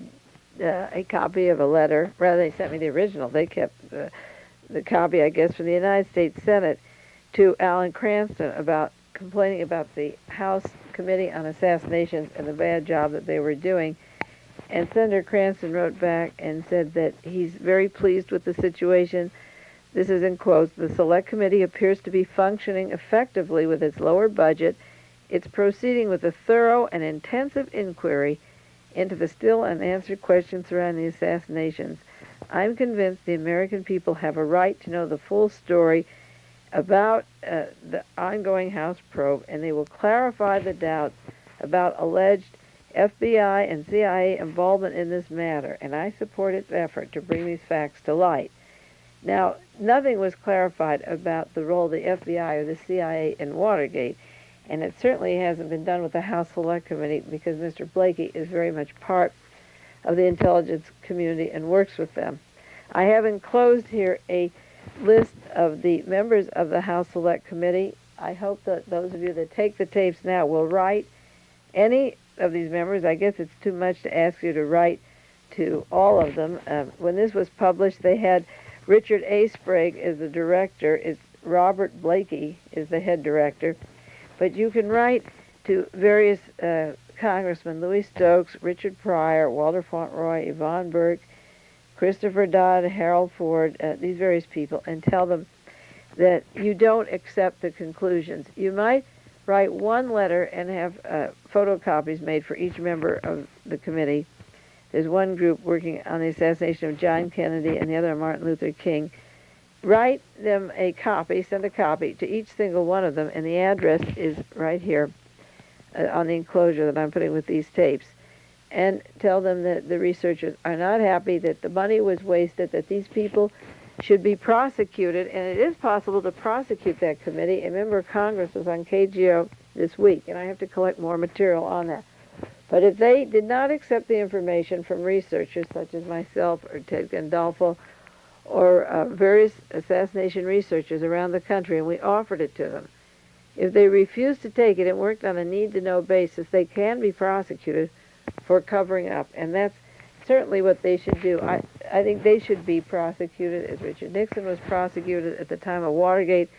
Speaker 1: a copy of a letter. Rather, they sent me the original. They kept the copy, I guess, from the United States Senate to Alan Cranston about complaining about the House Committee on Assassinations and the bad job that they were doing. And Senator Cranston wrote back and said that he's very pleased with the situation. This is in quotes, "The Select Committee appears to be functioning effectively with its lower budget. It's proceeding with a thorough and intensive inquiry into the still unanswered questions surrounding the assassinations. I'm convinced the American people have a right to know the full story about the ongoing House probe, and they will clarify the doubts about alleged FBI and CIA involvement in this matter, and I support its effort to bring these facts to light. Now, nothing was clarified about the role of the FBI or the CIA in Watergate, and it certainly hasn't been done with the House Select Committee because Mr. Blakey is very much part of the intelligence community and works with them. I have enclosed here a list of the members of the House Select Committee. I hope that those of you that take the tapes now will write any of these members. I guess it's too much to ask you to write to all of them. When this was published, they had Richard A. Sprague as the director. Robert Blakey is the head director. But you can write to various congressmen, Louis Stokes, Richard Pryor, Walter Fauntleroy, Yvonne Burke, Christopher Dodd, Harold Ford, these various people, and tell them that you don't accept the conclusions. You might write one letter and have photocopies made for each member of the committee. There's one group working on the assassination of John Kennedy and the other on Martin Luther King. Write them a copy, send a copy to each single one of them, and the address is right here on the enclosure that I'm putting with these tapes. And tell them that the researchers are not happy, that the money was wasted, that these people should be prosecuted, and it is possible to prosecute that committee. A member of Congress was on KGO this week, and I have to collect more material on that. But if they did not accept the information from researchers such as myself or Ted Gandolfo or various assassination researchers around the country, and we offered it to them, if they refused to take it and worked on a need-to-know basis, they can be prosecuted for covering up, and that's certainly what they should do. I think they should be prosecuted, as Richard Nixon was prosecuted at the time of Watergate,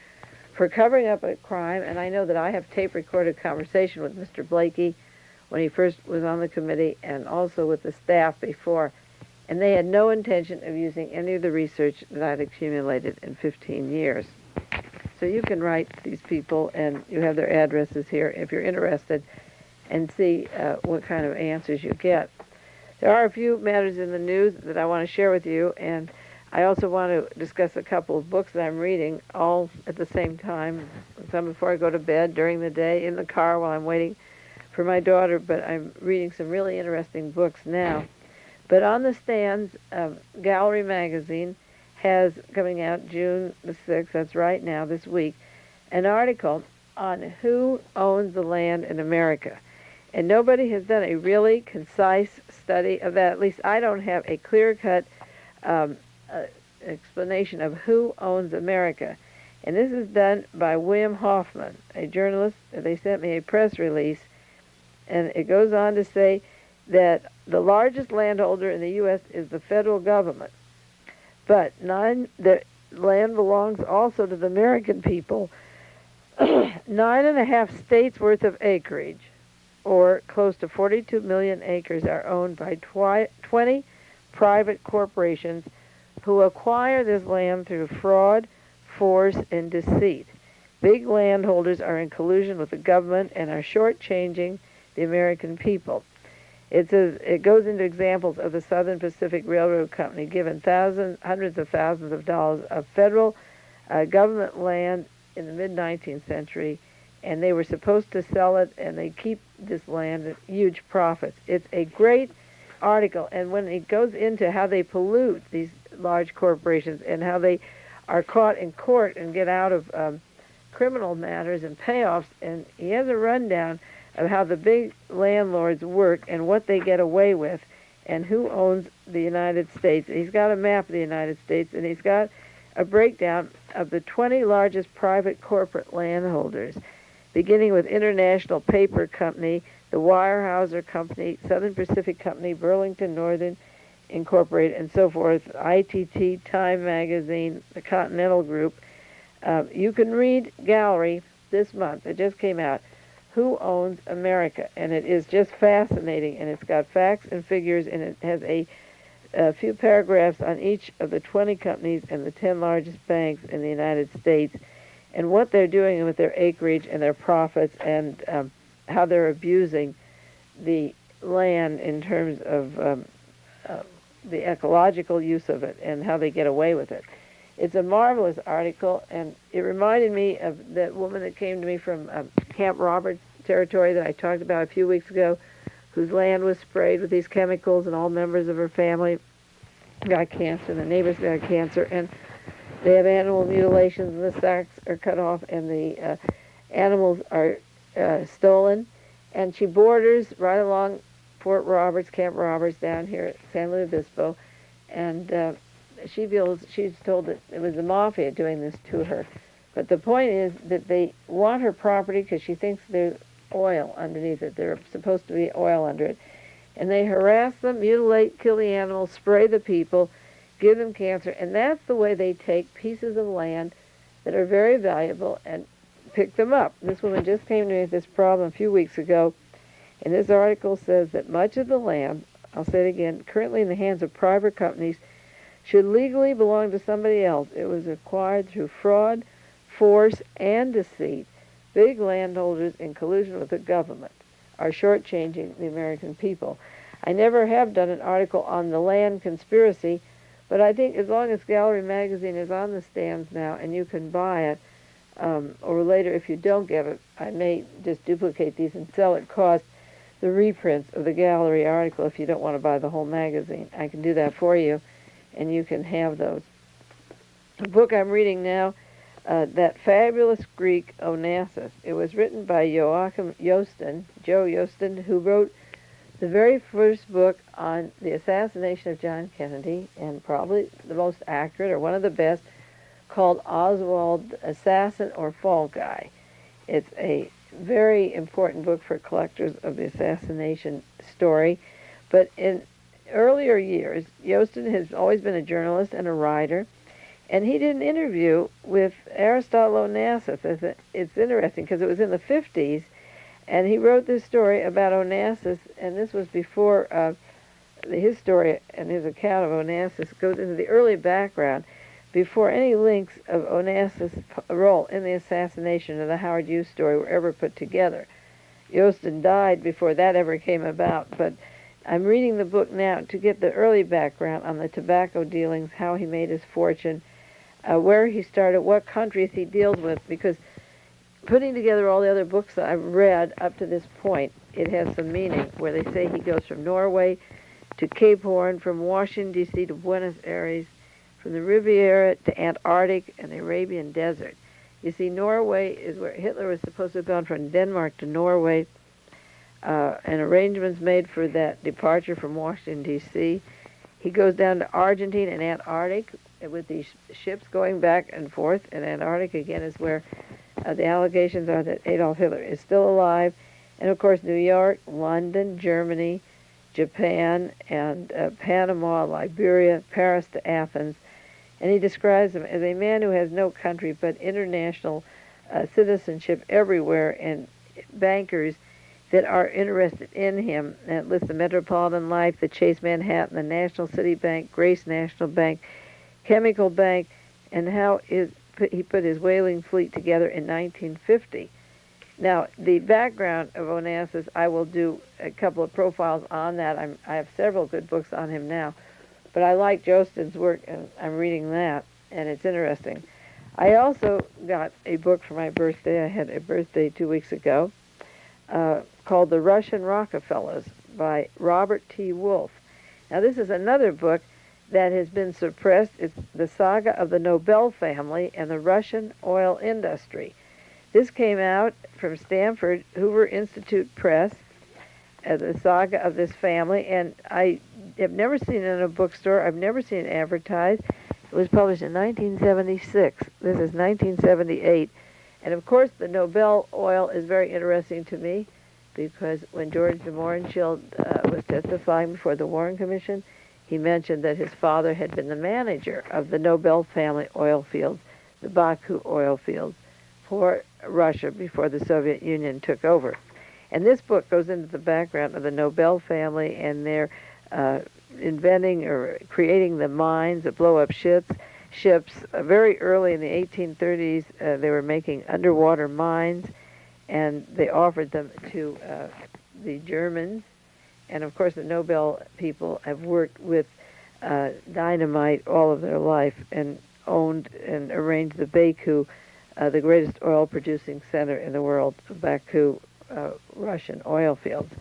Speaker 1: for covering up a crime. And I know that I have tape-recorded conversation with Mr. Blakey when he first was on the committee, and also with the staff before, and they had no intention of using any of the research that I'd accumulated in 15 years. So you can write to these people, and you have their addresses here if you're interested, and see what kind of answers you get. There are a few matters in the news that I want to share with you, and I also want to discuss a couple of books that I'm reading all at the same time, some before I go to bed, during the day, in the car while I'm waiting for my daughter, but I'm reading some really interesting books now. But on the stands, Gallery Magazine has, coming out June the 6th, that's right now, this week, an article on who owns the land in America. And nobody has done a really concise study of that. At least I don't have a clear-cut explanation of who owns America. And this is done by William Hoffman, a journalist. They sent me a press release, and it goes on to say that the largest landholder in the U.S. is the federal government. But the land belongs also to the American people. 9.5 states worth of acreage, or close to 42 million acres, are owned by 20 private corporations who acquire this land through fraud, force, and deceit. Big landholders are in collusion with the government and are shortchanging the American people. It goes into examples of the Southern Pacific Railroad Company given hundreds of thousands of dollars of federal government land in the mid-19th century, and they were supposed to sell it, and they keep this land at huge profits. It's a great article, and when it goes into how they pollute these large corporations and how they are caught in court and get out of criminal matters and payoffs, and he has a rundown of how the big landlords work and what they get away with and who owns the United States. He's got a map of the United States, and he's got a breakdown of the 20 largest private corporate landholders, beginning with International Paper Company, the Weyerhaeuser Company, Southern Pacific Company, Burlington Northern Incorporated, and so forth, ITT, Time Magazine, the Continental Group. You can read Gallery this month. It just came out. Who Owns America? And it is just fascinating, and it's got facts and figures, and it has a few paragraphs on each of the 20 companies and the 10 largest banks in the United States, and what they're doing with their acreage and their profits, and how they're abusing the land in terms of the ecological use of it and how they get away with it. It's a marvelous article, and it reminded me of that woman that came to me from Camp Roberts territory that I talked about a few weeks ago, whose land was sprayed with these chemicals, and all members of her family got cancer, and the neighbors got cancer. And They have animal mutilations, and the sacks are cut off, and the animals are stolen. And she borders right along Fort Roberts, Camp Roberts, down here at San Luis Obispo, and she's told that it was the mafia doing this to her. But the point is that they want her property because she thinks there's oil underneath it. There's supposed to be oil under it. And they harass them, mutilate, kill the animals, spray the people, give them cancer. And that's the way they take pieces of land that are very valuable and pick them up. This woman just came to me with this problem a few weeks ago, and this article says that much of the land, I'll say it again, currently in the hands of private companies, should legally belong to somebody else. It was acquired through fraud, force, and deceit. Big landholders in collusion with the government are shortchanging the American people. I never have done an article on the land conspiracy, but I think as long as Gallery Magazine is on the stands now and you can buy it, or later if you don't get it, I may just duplicate these and sell at cost the reprints of the Gallery article if you don't want to buy the whole magazine. I can do that for you, and you can have those. The book I'm reading now, That Fabulous Greek Onassis. It was written by Joe Yostin, who wrote the very first book on the assassination of John Kennedy, and probably the most accurate, or one of the best, called Oswald, Assassin or Fall Guy. It's a very important book for collectors of the assassination story. But in earlier years, Yostin has always been a journalist and a writer, and he did an interview with Aristotle Onassis. It's interesting because it was in the 50s, and he wrote this story about Onassis, and this was before his story and his account of Onassis goes into the early background, before any links of Onassis' role in the assassination of the Howard Hughes story were ever put together. Yostin died before that ever came about, but I'm reading the book now to get the early background on the tobacco dealings, how he made his fortune, where he started, what countries he deals with, because putting together all the other books that I've read up to this point, it has some meaning, where they say he goes from Norway to Cape Horn, from Washington, D.C. to Buenos Aires, from the Riviera to Antarctic and the Arabian Desert. You see, Norway is where Hitler was supposed to have gone from Denmark to Norway, and arrangements made for that departure from Washington, D.C. He goes down to Argentina and Antarctic with these ships going back and forth, and Antarctic, again, is where the allegations are that Adolf Hitler is still alive. And, of course, New York, London, Germany, Japan, and Panama, Liberia, Paris to Athens. And he describes him as a man who has no country but international citizenship everywhere, and bankers that are interested in him. That lists the Metropolitan Life, the Chase Manhattan, the National City Bank, Grace National Bank, Chemical Bank, and how he put his whaling fleet together in 1950. Now, the background of Onassis, I will do a couple of profiles on that. I have several good books on him now. But I like Jostin's work, and I'm reading that, and it's interesting. I also got a book for my birthday. I had a birthday 2 weeks ago, called The Russian Rockefellers by Robert T. Wolfe. Now, this is another book that has been suppressed. It's the saga of the Nobel family and the Russian oil industry. This came out from Stanford Hoover Institute Press, the saga of this family, and I have never seen it in a bookstore. I've never seen it advertised. It was published in 1976. This is 1978. And of course, the Nobel oil is very interesting to me, because when George de Mohrenschildt was testifying before the Warren Commission, he mentioned that his father had been the manager of the Nobel family oil fields, the Baku oil fields, for Russia before the Soviet Union took over. And this book goes into the background of the Nobel family and their inventing or creating the mines that blow up ships. Very early in the 1830s, they were making underwater mines, and they offered them to the Germans. And of course, the Nobel people have worked with dynamite all of their life and owned and arranged the Baku, the greatest oil-producing center in the world, the Baku Russian oil fields.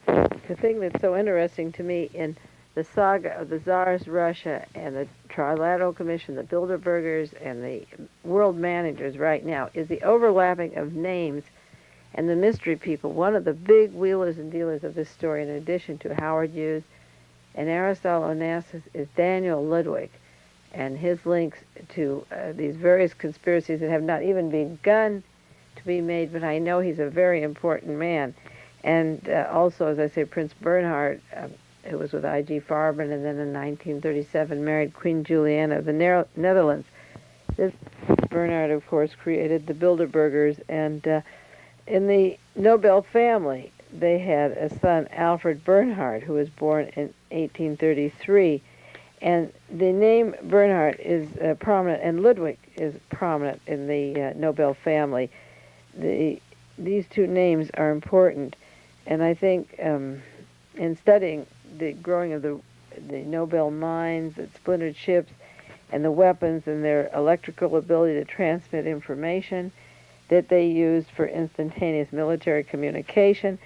Speaker 1: The thing that's so interesting to me in the saga of the Tsarist Russia and the Trilateral Commission, the Bilderbergers, and the world managers right now is the overlapping of names and the mystery people. One of the big wheelers and dealers of this story, in addition to Howard Hughes and Aristotle Onassis, is Daniel Ludwig, and his links to these various conspiracies that have not even begun to be made, but I know he's a very important man. And also, as I say, Prince Bernhard, who was with I.G. Farben, and then in 1937 married Queen Juliana of the Netherlands. This Bernhard, of course, created the Bilderbergers, and in the Nobel family, they had a son, Alfred Bernhard, who was born in 1833. And the name Bernhard is prominent, and Ludwig is prominent in the Nobel family. These two names are important, and I think in studying the growing of the Nobel mines, the splintered ships, and the weapons and their electrical ability to transmit information that they used for instantaneous military communication.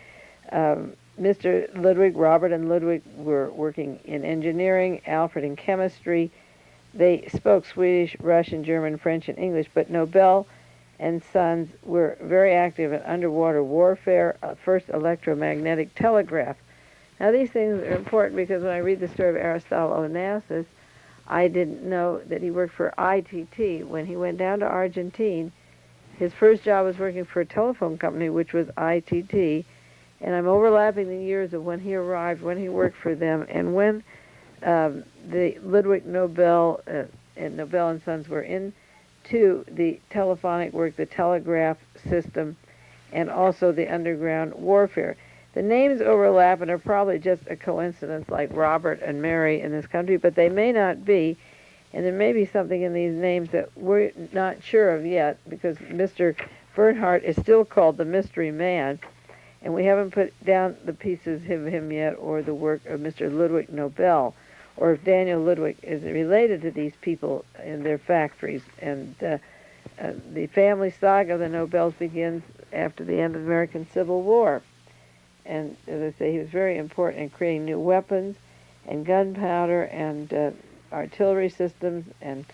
Speaker 1: Mr. Ludwig, Robert and Ludwig, were working in engineering, Alfred in chemistry. They spoke Swedish, Russian, German, French, and English, but Nobel and Sons were very active in underwater warfare, first electromagnetic telegraph. Now, these things are important because when I read the story of Aristotle Onassis, I didn't know that he worked for ITT. When he went down to Argentina, his first job was working for a telephone company, which was ITT, and I'm overlapping the years of when he arrived, when he worked for them, and when the Ludwig Nobel and Nobel and Sons were into the telephonic work, the telegraph system, and also the underground warfare. The names overlap and are probably just a coincidence, like Robert and Mary in this country, but they may not be, and there may be something in these names that we're not sure of yet, because Mr. Bernhardt is still called the Mystery Man, and we haven't put down the pieces of him yet, or the work of Mr. Ludwig Nobel, or if Daniel Ludwig is related to these people in their factories. And the family saga of the Nobels begins after the end of the American Civil War. And as I say, he was very important in creating new weapons and gunpowder and artillery systems and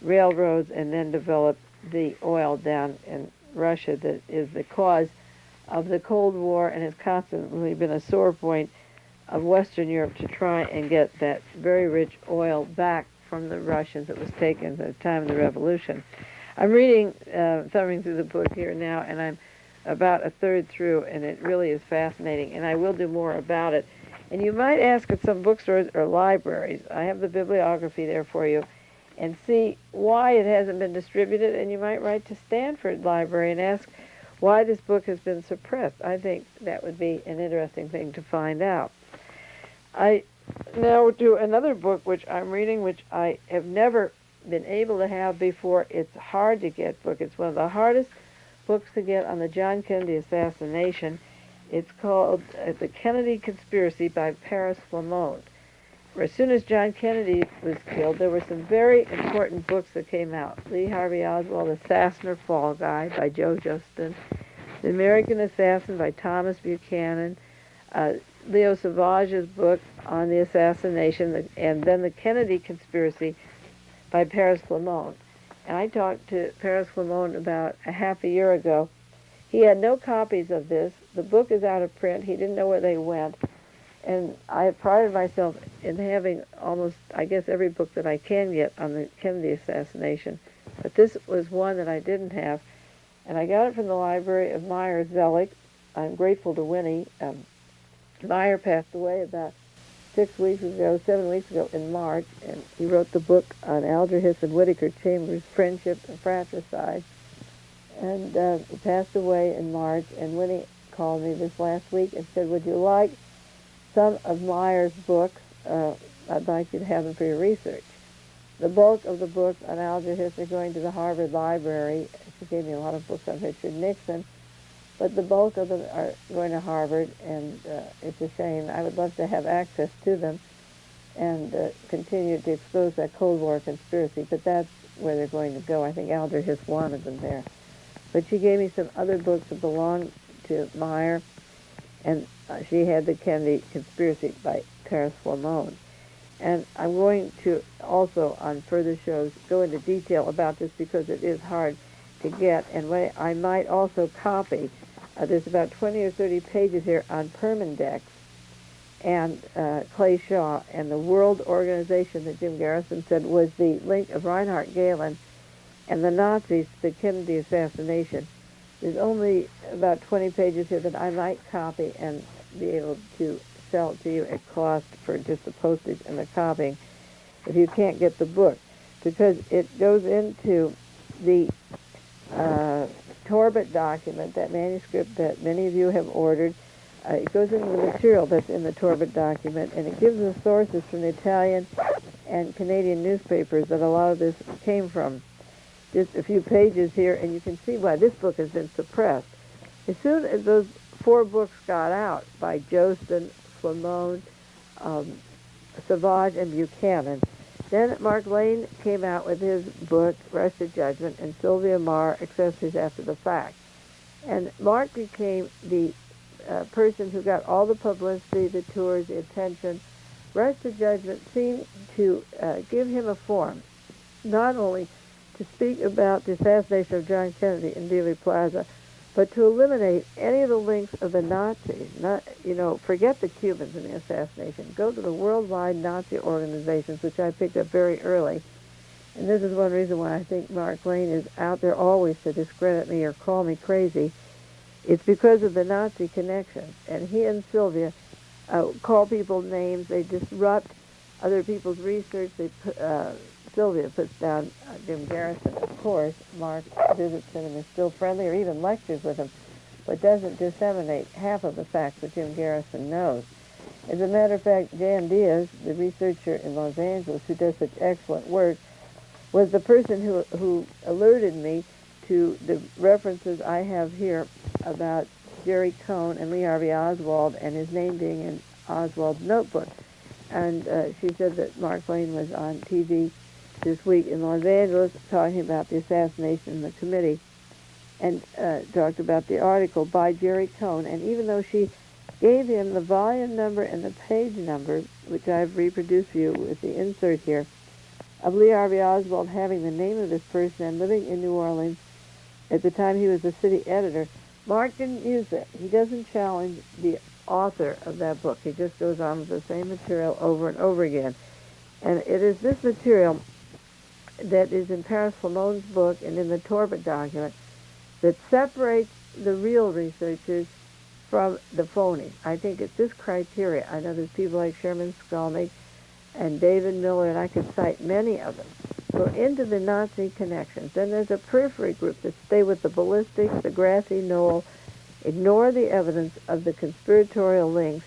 Speaker 1: railroads, and then developed the oil down in Russia that is the cause of the Cold War and has constantly been a sore point of Western Europe to try and get that very rich oil back from the Russians that was taken at the time of the Revolution. I'm reading, thumbing through the book here now, and I'm about a third through, and it really is fascinating, and I will do more about it. And you might ask at some bookstores or libraries, I have the bibliography there for you, and see why it hasn't been distributed, and you might write to Stanford Library and ask why this book has been suppressed. I think that would be an interesting thing to find out. I now do another book which I'm reading, which I have never been able to have before. It's a hard to get book. It's one of the hardest books to get on the John Kennedy assassination. It's called The Kennedy Conspiracy by Paris Flammonde. As soon as John Kennedy was killed, there were some very important books that came out. Lee Harvey Oswald, Assassin or Fall Guy by Joe Justin, The American Assassin by Thomas Buchanan, Leo Savage's book on the assassination, and then The Kennedy Conspiracy by Paris Flammonde. And I talked to Paris Flammonde about a half a year ago. He had no copies of this. The book is out of print. He didn't know where they went. And I prided myself in having almost, I guess, every book that I can get on the Kennedy assassination. But this was one that I didn't have. And I got it from the library of Meyer Zellick. I'm grateful to Winnie. Meyer passed away about 7 weeks ago in March, and he wrote the book on Alger Hiss and Whittaker Chambers' friendship and fratricide. And he passed away in March, and Winnie called me this last week and said, would you like some of Meyer's books? I'd like you to have them for your research. The bulk of the books on Alger Hiss are going to the Harvard Library. She gave me a lot of books on Richard Nixon, but the bulk of them are going to Harvard, and it's a shame. I would love to have access to them and continue to expose that Cold War conspiracy, but that's where they're going to go. I think Alger Hiss wanted them there. But she gave me some other books that belonged to Meyer, and she had The Kennedy Conspiracy by Paris Flammonde. And I'm going to also, on further shows, go into detail about this because it is hard to get. And I might also copy. There's about 20 or 30 pages here on Permindex and Clay Shaw and the World Organization that Jim Garrison said was the link of Reinhard Gehlen and the Nazis to the Kennedy assassination. There's only about 20 pages here that I might copy and be able to sell it to you at cost for just the postage and the copying if you can't get the book, because it goes into the Torbit document, that manuscript that many of you have ordered. It goes into the material that's in the Torbit document, and it gives the sources from the Italian and Canadian newspapers that a lot of this came from. Just a few pages here, and you can see why this book has been suppressed. As soon as those 4 books got out by Jostin, Flammonde, Savage, and Buchanan, then Mark Lane came out with his book, Rush to Judgment, and Sylvia Marr, Accessories After the Fact. And Mark became the person who got all the publicity, the tours, the attention. Rush to Judgment seemed to give him a forum, not only to speak about the assassination of John Kennedy in Dealey Plaza, but to eliminate any of the links of the Nazis. Forget the Cubans in the assassination. Go to the worldwide Nazi organizations, which I picked up very early. And this is one reason why I think Mark Lane is out there always to discredit me or call me crazy. It's because of the Nazi connections. And he and Sylvia call people names. They disrupt other people's research. Sylvia puts down Jim Garrison. Of course, Mark visits him and is still friendly or even lectures with him, but doesn't disseminate half of the facts that Jim Garrison knows. As a matter of fact, Jan Diaz, the researcher in Los Angeles who does such excellent work, was the person who alerted me to the references I have here about Jerry Cohn and Lee Harvey Oswald and his name being in Oswald's notebook. And she said that Mark Lane was on TV this week in Los Angeles talking about the assassination in the committee and talked about the article by Jerry Cohn. And even though she gave him the volume number and the page number, which I've reproduced for you with the insert here, of Lee Harvey Oswald having the name of this person and living in New Orleans at the time he was the city editor, Mark didn't use it. He doesn't challenge the author of that book. He just goes on with the same material over and over again. And it is this material that is in Paris Flamonde's book and in the Torbit document that separates the real researchers from the phony. I think it's this criteria. I know there's people like Sherman Skolnick and David Miller, and I could cite many of them, go into the Nazi connections. Then there's a periphery group that stay with the ballistics, the grassy knoll, ignore the evidence of the conspiratorial links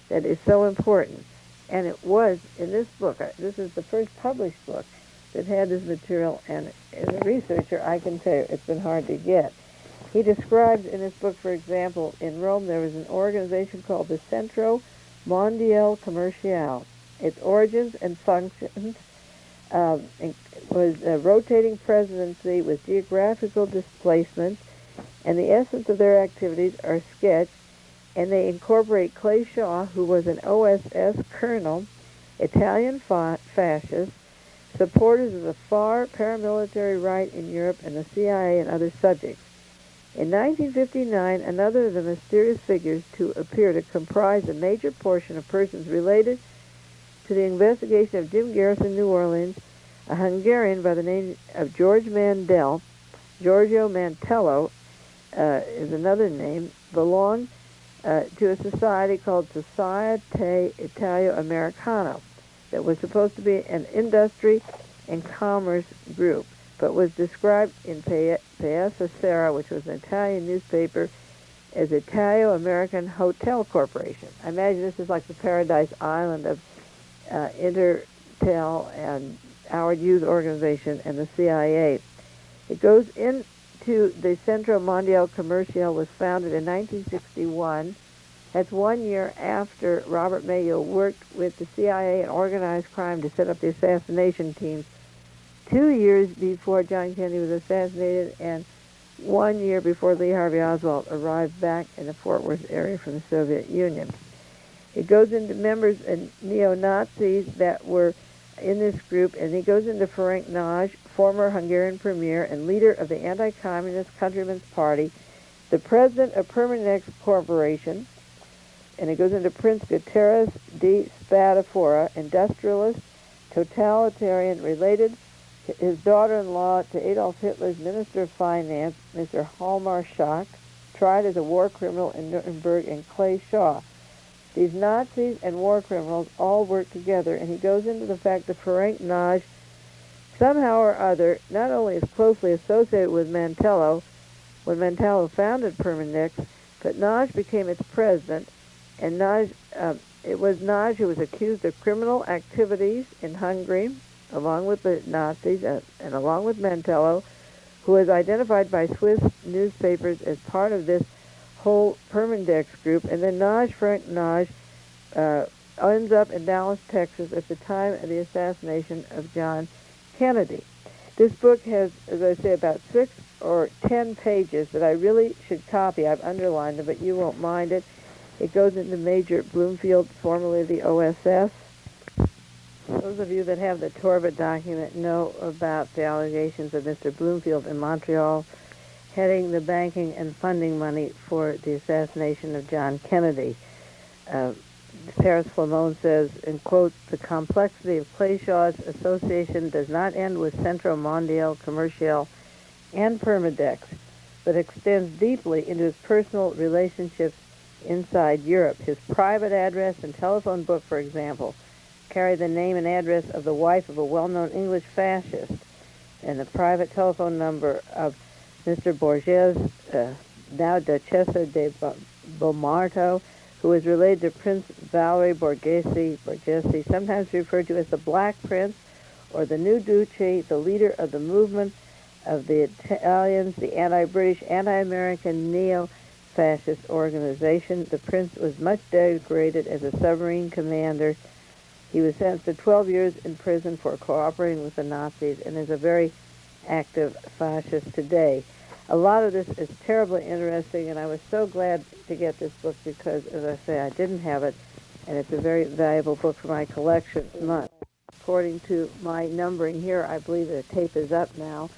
Speaker 1: that is so important. And it was in this book. This is the first published book that had this material, and as a researcher, I can tell you it's been hard to get. He describes in his book, for example, in Rome there was an organization called the Centro Mondiale Commerciale. Its origins and functions was a rotating presidency with geographical displacements, and the essence of their activities are sketched, and they incorporate Clay Shaw, who was an OSS colonel, Italian fascists, supporters of the far paramilitary right in Europe, and the CIA and other subjects. In 1959, another of the mysterious figures to appear to comprise a major portion of persons related to the investigation of Jim Garrison in New Orleans, a Hungarian by the name of Giorgio Mantello is another name, belonged to a society called Societe Italo-Americano that was supposed to be an industry and commerce group, but was described in Paese Sera, which was an Italian newspaper, as Italo-American Hotel Corporation. I imagine this is like the Paradise Island of Intertel and Howard Hughes Organization and the CIA. It goes into the Centro Mondiale Commerciale was founded in 1961. That's 1 year after Robert Mayo worked with the CIA and organized crime to set up the assassination teams, 2 years before John Kennedy was assassinated, and 1 year before Lee Harvey Oswald arrived back in the Fort Worth area from the Soviet Union. It goes into members and neo-Nazis that were in this group, and he goes into Ferenc Nagy, former Hungarian premier and leader of the anti-communist Countrymen's Party, the president of Perminex Corporation, and it goes into Prince Gutierrez de Spadafora, industrialist, totalitarian, related his daughter-in-law to Adolf Hitler's Minister of Finance, Mr. Hjalmar Schacht, tried as a war criminal in Nuremberg, and Clay Shaw. These Nazis and war criminals all work together, and he goes into the fact that Ferenc Nagy, somehow or other, not only is closely associated with Mantello, when Mantello founded Perminex, but Nagy became its president, and it was Nagy who was accused of criminal activities in Hungary, along with the Nazis and along with Mantello, who was identified by Swiss newspapers as part of this whole Perminex group. And then Ferenc Nagy ends up in Dallas, Texas at the time of the assassination of John Kennedy. This book has, as I say, about 6 or 10 pages that I really should copy. I've underlined them, but you won't mind it. It goes into Major Bloomfield, formerly the OSS. Those of you that have the Torba document know about the allegations of Mr. Bloomfield in Montreal heading the banking and funding money for the assassination of John Kennedy. Paris Flammonde says, in quotes, "The complexity of Clayshaw's association does not end with Centro Mondial Commercial and Permidex, but extends deeply into his personal relationships inside Europe. His private address and telephone book, for example, carry the name and address of the wife of a well-known English fascist, and the private telephone number of Mr. Borges, now Duchessa de Beaumarto, who is related to Prince Valery Borghese, sometimes referred to as the Black Prince, or the new Duce, the leader of the movement of the Italians, the anti-British, anti-American neo-fascist organization. The prince was much degraded as a submarine commander. He was sentenced to 12 years in prison for cooperating with the Nazis and is a very active fascist today." A lot of this is terribly interesting, and I was so glad to get this book because, as I say, I didn't have it, and it's a very valuable book for my collection. According to my numbering here, I believe the tape is up now.